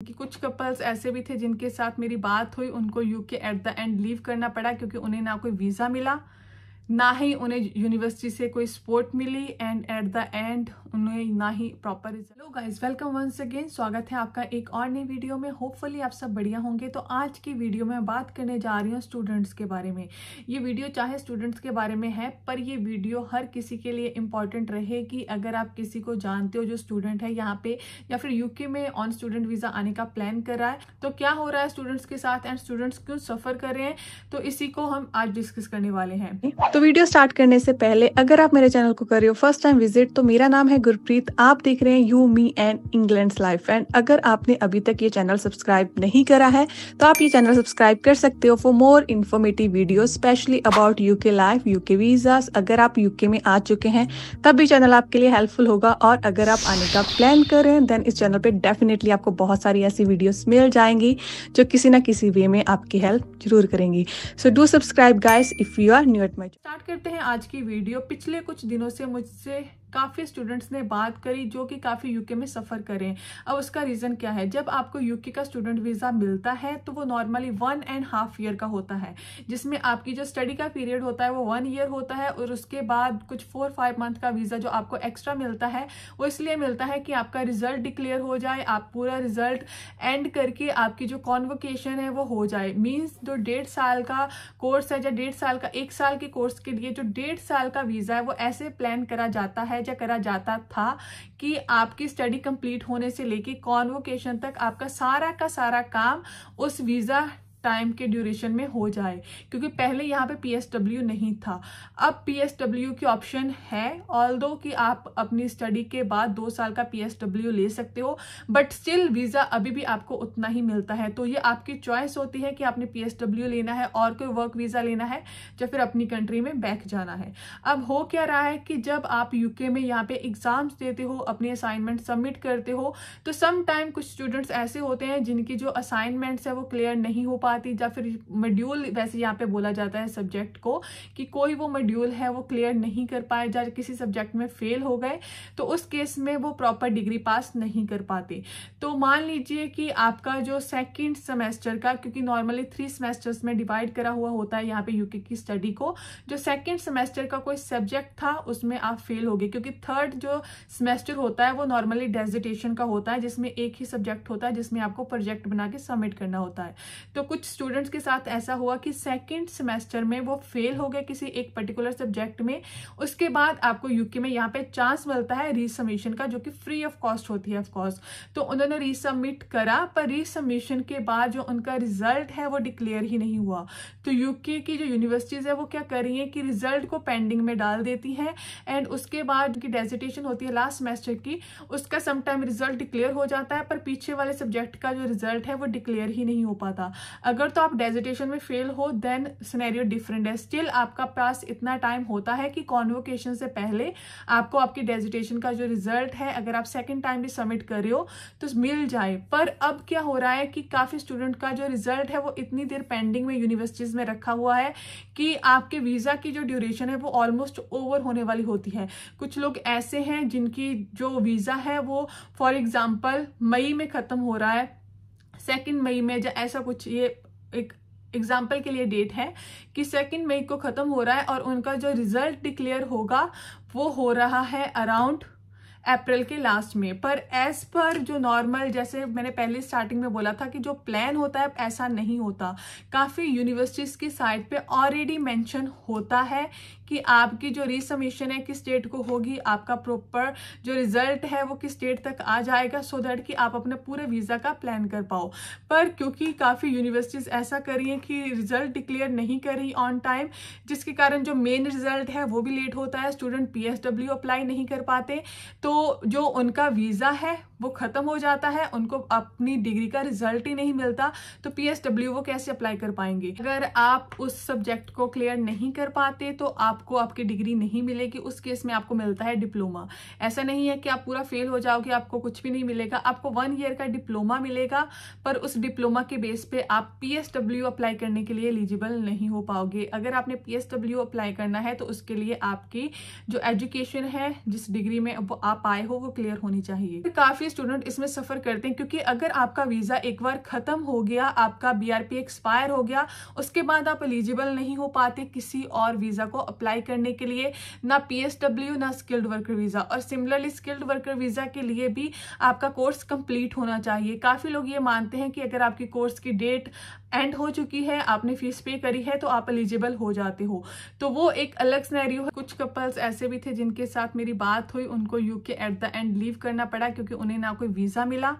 कि कुछ कपल्स ऐसे भी थे जिनके साथ मेरी बात हुई, उनको UK eight the and leave करना पड़ा क्योंकि उन्हें ना कोई वीज़ा मिला, ना ही उन्हें यूनिवर्सिटी से कोई सपोर्ट मिली एंड एट द एंड उन्हें ना ही proper result. Hello guys, welcome once again. स्वागत है आपका एक और नई वीडियो में। होपफुली आप सब बढ़िया होंगे। तो आज की वीडियो में बात करने जा रही हूँ स्टूडेंट्स के बारे में। ये वीडियो चाहे स्टूडेंट्स के बारे में है, पर ये वीडियो हर किसी के लिए इम्पॉर्टेंट रहेगी। अगर आप किसी को जानते हो जो स्टूडेंट है यहाँ पे या फिर यूके में ऑन स्टूडेंट वीजा आने का प्लान कर रहा है, तो क्या हो रहा है स्टूडेंट्स के साथ एंड स्टूडेंट्स क्यों सफर कर रहे हैं, तो इसी को हम आज डिस्कस करने वाले हैं। तो वीडियो स्टार्ट करने से पहले अगर आप मेरे चैनल को कर रहे हो फर्स्ट टाइम विजिट, तो मेरा नाम है गुरप्रीत। आप देख रहे हैं you me and England's life. And अगर आपने अभी तक ये चैनल सब्सक्राइब नहीं करा है तो आप ये चैनल सब्सक्राइब कर सकते हो for more informative video specially about UK life, UK visas. अगर आप यूके में आ चुके हैं तब भी चैनल आपके लिए हेल्पफुल होगा, और अगर आप आने का प्लान कर रहे हैं देन इस चैनल पे डेफिनेटली आपको बहुत सारी ऐसी वीडियोस मिल जाएंगी जो किसी ना किसी वे में आपकी हेल्प जरूर करेंगी। So do subscribe guys if you are new at my. Start करते हैं आज की वीडियो। पिछले कुछ दिनों से मुझसे काफ़ी स्टूडेंट्स ने बात करी जो कि काफ़ी यूके में सफ़र करें। अब उसका रीज़न क्या है? जब आपको यूके का स्टूडेंट वीज़ा मिलता है तो वो नॉर्मली 1.5 ईयर का होता है, जिसमें आपकी जो स्टडी का पीरियड होता है वो 1 ईयर होता है, और उसके बाद कुछ 4-5 मंथ का वीज़ा जो आपको एक्स्ट्रा मिलता है वो इसलिए मिलता है कि आपका रिजल्ट डिक्लेयर हो जाए, आप पूरा रिजल्ट एंड करके आपकी जो कॉन्वोकेशन है वो हो जाए। मीन्स जो 1.5 साल का कोर्स है या 1.5 साल का 1 साल के कोर्स के लिए जो 1.5 साल का वीज़ा है वो ऐसे प्लान करा जाता है या करा जाता था कि आपकी स्टडी कंप्लीट होने से लेके कॉन्वोकेशन तक आपका सारा का सारा काम उस वीज़ा टाइम के ड्यूरेशन में हो जाए, क्योंकि पहले यहाँ पे पीएसडब्ल्यू नहीं था। अब पीएसडब्ल्यू की ऑप्शन है, ऑल्दो कि आप अपनी स्टडी के बाद 2 साल का पीएसडब्ल्यू ले सकते हो, बट स्टिल वीज़ा अभी भी आपको उतना ही मिलता है। तो ये आपकी चॉइस होती है कि आपने पीएसडब्ल्यू लेना है और कोई वर्क वीज़ा लेना है या फिर अपनी कंट्री में बैक जाना है। अब हो क्या रहा है कि जब आप यूके में यहाँ पे एग्जाम्स देते हो, अपने असाइनमेंट सबमिट करते हो, तो सम टाइम कुछ स्टूडेंट्स ऐसे होते हैं जिनकी जो असाइनमेंट्स है वो क्लियर नहीं हो पाती, या फिर मॉड्यूल, वैसे यहाँ पे बोला जाता है सब्जेक्ट को, कि कोई वो मॉड्यूल है वो क्लियर नहीं कर पाए या किसी सब्जेक्ट में फेल हो गए, तो उस केस में वो प्रॉपर डिग्री पास नहीं कर पाते। तो मान लीजिए कि आपका जो सेकंड सेमेस्टर का, क्योंकि नॉर्मली 3 सेमेस्टर्स में डिवाइड करा हुआ होता है यहाँ पे यूके की स्टडी को, जो सेकंड सेमेस्टर का कोई सब्जेक्ट था उसमें आप फेल हो गए, क्योंकि थर्ड जो सेमेस्टर होता है वो नॉर्मली डेजिटेशन का होता है, जिसमें एक ही सब्जेक्ट होता है जिसमें आपको प्रोजेक्ट बना के सबमिट करना होता है। तो कुछ स्टूडेंट्स के साथ ऐसा हुआ कि सेकंड सेमेस्टर में वो फेल हो गए किसी एक पर्टिकुलर सब्जेक्ट में। उसके बाद आपको यूके में यहाँ पे चांस मिलता है रीसबमिशन का, जो कि फ्री ऑफ कॉस्ट होती है ऑफ कोर्स। तो उन्होंने रीसबमिट करा, पर रीसबमिशन के बाद जो उनका रिजल्ट है वो डिक्लेयर ही नहीं हुआ। तो यूके की जो यूनिवर्सिटीज है वो क्या कर रही है कि रिजल्ट को पेंडिंग में डाल देती है, एंड उसके बाद उनकी डेजिटेशन होती है लास्ट सेमेस्टर की, उसका समटाइम रिजल्ट डिक्लेयर हो जाता है, पर पीछे वाले सब्जेक्ट का जो रिजल्ट है वो डिक्लेयर ही नहीं हो पाता। अगर तो आप डेजिटेशन में फेल हो देन सिनेरियो डिफरेंट है। स्टिल आपका पास इतना टाइम होता है कि कॉन्वोकेशन से पहले आपको आपकी डेजिटेशन का जो रिजल्ट है, अगर आप सेकंड टाइम भी सबमिट कर रहे हो तो मिल जाए। पर अब क्या हो रहा है कि काफी स्टूडेंट का जो रिजल्ट है वो इतनी देर पेंडिंग में यूनिवर्सिटीज में रखा हुआ है कि आपके वीजा की जो ड्यूरेशन है वो ऑलमोस्ट ओवर होने वाली होती है। कुछ लोग ऐसे हैं जिनकी जो वीजा है वो फॉर एग्जाम्पल मई में खत्म हो रहा है, 2 मई में, या ऐसा कुछ, ये एक एग्जाम्पल के लिए डेट है कि 2 मई को खत्म हो रहा है, और उनका जो रिजल्ट डिक्लेयर होगा वो हो रहा है अराउंड अप्रैल के लास्ट में। पर एज पर जो नॉर्मल, जैसे मैंने पहले स्टार्टिंग में बोला था कि जो प्लान होता है ऐसा नहीं होता। काफ़ी यूनिवर्सिटीज़ की साइट पे ऑलरेडी मेंशन होता है कि आपकी जो रीसबमिशन है किस डेट को होगी, आपका प्रॉपर जो रिजल्ट है वो किस डेट तक आ जाएगा, सो दैट कि आप अपने पूरे वीज़ा का प्लान कर पाओ। पर क्योंकि काफ़ी यूनिवर्सिटीज़ ऐसा कर रही हैं कि रिजल्ट डिक्लेयर नहीं कर रही ऑन टाइम, जिसके कारण जो मेन रिजल्ट है वो भी लेट होता है, स्टूडेंट पीएसडब्ल्यू अप्लाई नहीं कर पाते, तो जो उनका वीज़ा है वो खत्म हो जाता है, उनको अपनी डिग्री का रिजल्ट ही नहीं मिलता, तो पीएसडब्ल्यू वो कैसे अप्लाई कर पाएंगे। अगर आप उस सब्जेक्ट को क्लियर नहीं कर पाते तो आपको आपकी डिग्री नहीं मिलेगी, उस केस में आपको मिलता है डिप्लोमा। ऐसा नहीं है कि आप पूरा फेल हो जाओगे, आपको कुछ भी नहीं मिलेगा, आपको 1 ईयर का डिप्लोमा मिलेगा, पर उस डिप्लोमा के बेस पे आप पीएसडब्ल्यू अप्लाई करने के लिए एलिजिबल नहीं हो पाओगे। अगर आपने पीएसडब्ल्यू अप्लाई करना है तो उसके लिए आपकी जो एजुकेशन है, जिस डिग्री में आप आए हो, वो क्लियर होनी चाहिए। काफी काफ़ी स्टूडेंट इसमें सफ़र करते हैं, क्योंकि अगर आपका वीज़ा एक बार ख़त्म हो गया, आपका BRP एक्सपायर हो गया, उसके बाद आप एलिजिबल नहीं हो पाते किसी और वीज़ा को अप्लाई करने के लिए, ना PSW ना स्किल्ड वर्कर वीज़ा। और सिमिलरली स्किल्ड वर्कर वीज़ा के लिए भी आपका कोर्स कंप्लीट होना चाहिए। काफ़ी लोग ये मानते हैं कि अगर आपकी कोर्स की डेट एंड हो चुकी है, आपने फीस पे करी है, तो आप एलिजिबल हो जाते हो। तो वो एक अलग सिनेरियो है। कुछ कपल्स ऐसे भी थे जिनके साथ मेरी बात हुई, उनको UK eight the and leave करना पड़ा, क्योंकि उन्हें ना कोई वीज़ा मिला,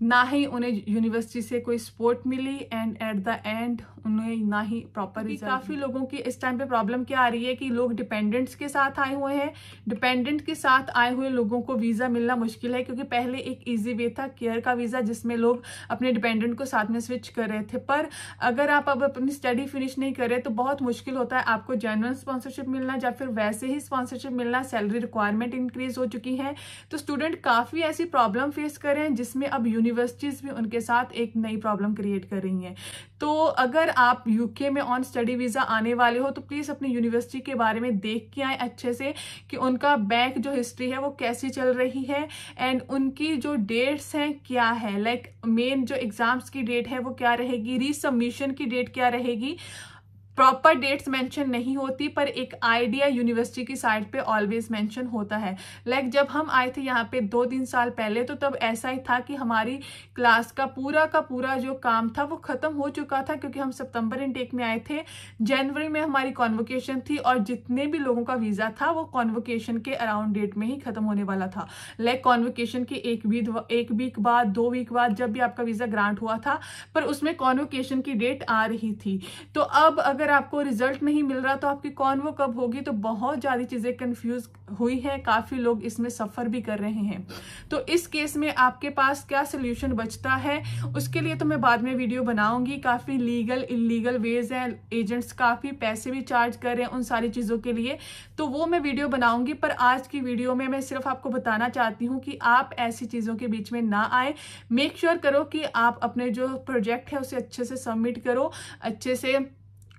ना ही उन्हें यूनिवर्सिटी से कोई सपोर्ट मिली, एंड एट द एंड उन्हें ना ही प्रॉपर रिजल्ट। काफ़ी लोगों की इस टाइम पे प्रॉब्लम क्या आ रही है कि लोग डिपेंडेंट्स के साथ आए हुए हैं। डिपेंडेंट के साथ आए हुए लोगों को वीज़ा मिलना मुश्किल है, क्योंकि पहले एक इजी वे था केयर का वीज़ा, जिसमें लोग अपने डिपेंडेंट को साथ में स्विच कर रहे थे। पर अगर आप अब अपनी स्टडी फिनिश नहीं कर रहे तो बहुत मुश्किल होता है आपको जेन्युइन स्पॉन्सरशिप मिलना, या फिर वैसे ही स्पॉन्सरशिप मिलना। सैलरी रिक्वायरमेंट इंक्रीज हो चुकी है, तो स्टूडेंट काफ़ी ऐसी प्रॉब्लम फेस कर रहे हैं, जिसमें अब यूनिवर्सिटीज़ भी उनके साथ एक नई प्रॉब्लम क्रिएट कर रही हैं। तो अगर आप UK में ऑन स्टडी वीज़ा आने वाले हो, तो प्लीज़ अपनी यूनिवर्सिटी के बारे में देख के आए अच्छे से कि उनका बैंक जो हिस्ट्री है वो कैसी चल रही है, एंड उनकी जो डेट्स हैं क्या है, लाइक मेन जो एग्जाम्स की डेट है वो क्या रहेगी, रीसबमिशन की डेट क्या रहेगी। प्रॉपर डेट्स मेंशन नहीं होती, पर एक आइडिया यूनिवर्सिटी की साइट पे ऑलवेज मेंशन होता है। लाइक जब हम आए थे यहाँ पे 2-3 साल पहले, तो तब ऐसा ही था कि हमारी क्लास का पूरा जो काम था वो खत्म हो चुका था, क्योंकि हम सितंबर इनटेक में आए थे, जनवरी में हमारी कॉन्वोकेशन थी, और जितने भी लोगों का वीज़ा था वो कॉन्वोकेशन के अराउंड डेट में ही खत्म होने वाला था। लाइक कॉन्वोकेशन के एक वीक बाद, 2 वीक बाद जब भी आपका वीज़ा ग्रांट हुआ था, पर उसमें कॉन्वोकेशन की डेट आ रही थी। तो अब अगर आपको रिजल्ट नहीं मिल रहा तो आपकी कॉन्वो कब होगी, तो बहुत ज़्यादा चीज़ें कंफ्यूज हुई है, काफ़ी लोग इसमें सफ़र भी कर रहे हैं। तो इस केस में आपके पास क्या सोल्यूशन बचता है, उसके लिए तो मैं बाद में वीडियो बनाऊंगी। काफ़ी लीगल इलीगल वेज हैं, एजेंट्स काफ़ी पैसे भी चार्ज कर रहे हैं उन सारी चीज़ों के लिए, तो वो मैं वीडियो बनाऊंगी। पर आज की वीडियो में मैं सिर्फ आपको बताना चाहती हूँ कि आप ऐसी चीज़ों के बीच में ना आए। मेक श्योर करो कि आप अपने जो प्रोजेक्ट है उसे अच्छे से सबमिट करो, अच्छे से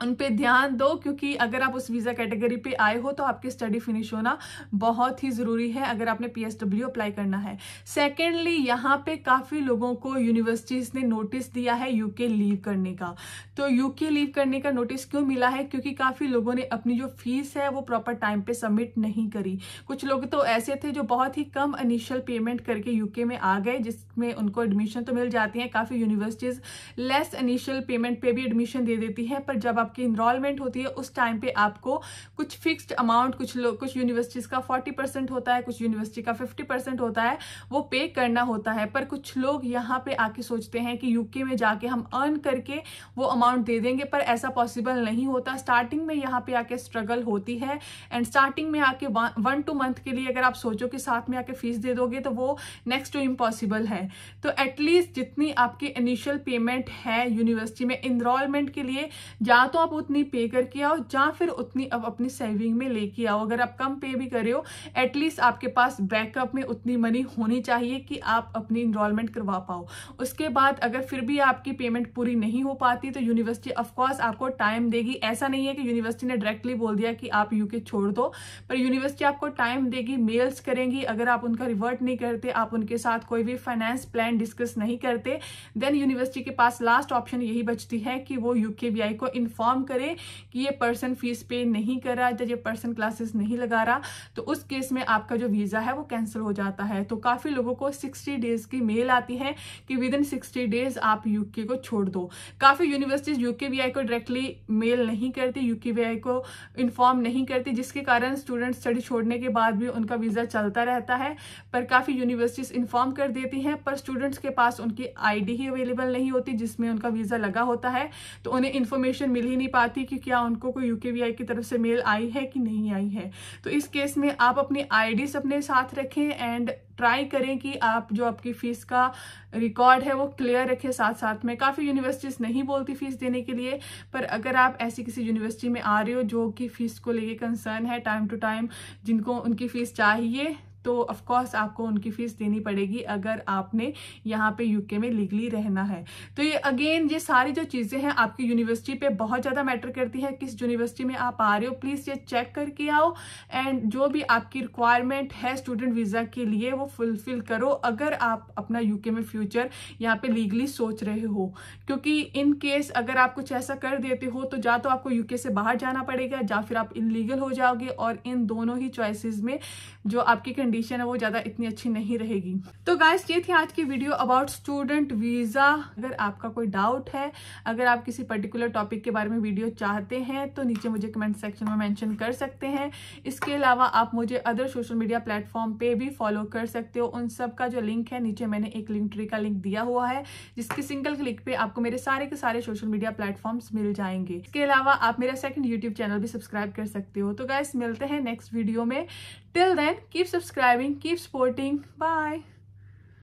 उन पे ध्यान दो, क्योंकि अगर आप उस वीज़ा कैटेगरी पे आए हो तो आपकी स्टडी फिनिश होना बहुत ही ज़रूरी है अगर आपने PSW अप्लाई करना है। सेकेंडली, यहाँ पे काफ़ी लोगों को यूनिवर्सिटीज़ ने नोटिस दिया है UK लीव करने का। तो UK लीव करने का नोटिस क्यों मिला है, क्योंकि काफ़ी लोगों ने अपनी जो फीस है वो प्रॉपर टाइम पे सबमिट नहीं करी। कुछ लोग तो ऐसे थे जो बहुत ही कम इनिशियल पेमेंट करके UK में आ गए, जिसमें उनको एडमिशन तो मिल जाती है। काफ़ी यूनिवर्सिटीज़ लेस इनिशियल पेमेंट पे भी एडमिशन दे देती है, पर जब आपकी इनरोलमेंट होती है उस टाइम पे आपको कुछ फिक्स्ड अमाउंट, कुछ यूनिवर्सिटीज का 40% होता है, कुछ यूनिवर्सिटी का 50% होता है, वो पे करना होता है। पर कुछ लोग यहाँ पे आके सोचते हैं कि UK में जाके हम अर्न करके वो अमाउंट दे देंगे, पर ऐसा पॉसिबल नहीं होता। स्टार्टिंग में यहाँ पे आके स्ट्रगल होती है, एंड स्टार्टिंग में आके 1-2 मंथ के लिए अगर आप सोचो कि साथ में आके फीस दे दोगे तो वो नेक्स्ट टू इम्पॉसिबल है। तो एटलीस्ट जितनी आपकी इनिशियल पेमेंट है यूनिवर्सिटी में इनरोलमेंट के लिए, या तो आप उतनी पे करके आओ, या फिर उतनी अब अपनी सेविंग में लेके आओ। अगर आप कम पे भी कर रहे हो, एटलीस्ट आपके पास बैकअप में उतनी मनी होनी चाहिए कि आप अपनी इनरोलमेंट करवा पाओ। उसके बाद अगर फिर भी आपकी पेमेंट पूरी नहीं हो पाती तो यूनिवर्सिटी ऑफकोर्स आपको टाइम देगी। ऐसा नहीं है कि यूनिवर्सिटी ने डायरेक्टली बोल दिया कि आप UK छोड़ दो, पर यूनिवर्सिटी आपको टाइम देगी, मेल्स करेंगी। अगर आप उनका रिवर्ट नहीं करते, आप उनके साथ कोई भी फाइनेंस प्लान डिस्कस नहीं करते, देन यूनिवर्सिटी के पास लास्ट ऑप्शन यही बचती है कि वो UKVI को इन्फॉर्म करे कि ये पर्सन फीस पे नहीं कर रहा, या ये पर्सन क्लासेस नहीं लगा रहा, तो उस केस में आपका जो वीज़ा है वो कैंसिल हो जाता है। तो काफ़ी लोगों को 60 डेज की मेल आती है कि विद इन 60 डेज आप UK को छोड़ दो। काफ़ी यूनिवर्सिटीज UKVI को डायरेक्टली मेल नहीं करती, UKVI को इन्फॉर्म नहीं करती, जिसके कारण स्टूडेंट स्टडी छोड़ने के बाद भी उनका वीज़ा चलता रहता है। पर काफ़ी यूनिवर्सिटीज इन्फॉर्म कर देती हैं, पर स्टूडेंट्स के पास उनकी ID ही अवेलेबल नहीं होती जिसमें उनका वीज़ा लगा होता है, तो उन्हें इन्फॉर्मेशन मिल ही नहीं पाती कि क्या उनको कोई UKVI की तरफ से मेल आई है कि नहीं आई है। तो इस केस में आप अपनी IDs अपने साथ रखें, एंड ट्राई करें कि आप जो आपकी फीस का रिकॉर्ड है वो क्लियर रखें साथ साथ में। काफ़ी यूनिवर्सिटीज़ नहीं बोलती फीस देने के लिए, पर अगर आप ऐसी किसी यूनिवर्सिटी में आ रहे हो जो कि फीस को लेके कंसर्न है टाइम टू टाइम, जिनको उनकी फीस चाहिए, तो ऑफकोर्स आपको उनकी फीस देनी पड़ेगी अगर आपने यहाँ पे यूके में लीगली रहना है। तो ये अगेन ये सारी जो चीज़ें हैं आपकी यूनिवर्सिटी पे बहुत ज़्यादा मैटर करती है, किस यूनिवर्सिटी में आप आ रहे हो प्लीज़ ये चेक करके आओ, एंड जो भी आपकी रिक्वायरमेंट है स्टूडेंट वीज़ा के लिए वो फुलफिल करो अगर आप अपना यूके में फ्यूचर यहाँ पे लीगली सोच रहे हो। क्योंकि इन केस अगर आप कुछ ऐसा कर देते हो तो या तो आपको यूके से बाहर जाना पड़ेगा या फिर आप इलीगल हो जाओगे, और इन दोनों ही चॉइसेस में जो आपकी कंडीशन है वो ज़्यादा इतनी अच्छी नहीं रहेगी। तो गाइस ये थी आज की वीडियो अबाउट स्टूडेंट वीज़ा। अगर आपका कोई डाउट है, अगर आप किसी पर्टिकुलर टॉपिक के बारे में वीडियो चाहते हैं तो नीचे मुझे कमेंट सेक्शन में मेंशन कर सकते हैं। इसके अलावा आप मुझे अदर सोशल मीडिया प्लेटफॉर्म पे भी फॉलो कर सकते हो, उन सब का जो लिंक है नीचे मैंने एक लिंक ट्री का लिंक दिया हुआ है जिसके सिंगल क्लिक पे आपको मेरे सारे के सारे सोशल मीडिया प्लेटफॉर्म्स मिल जाएंगे। इसके अलावा आप मेरा सेकंड यूट्यूब चैनल भी सब्सक्राइब कर सकते हो। तो गाइस मिलते हैं नेक्स्ट वीडियो में। Till then keep subscribing, keep supporting, bye.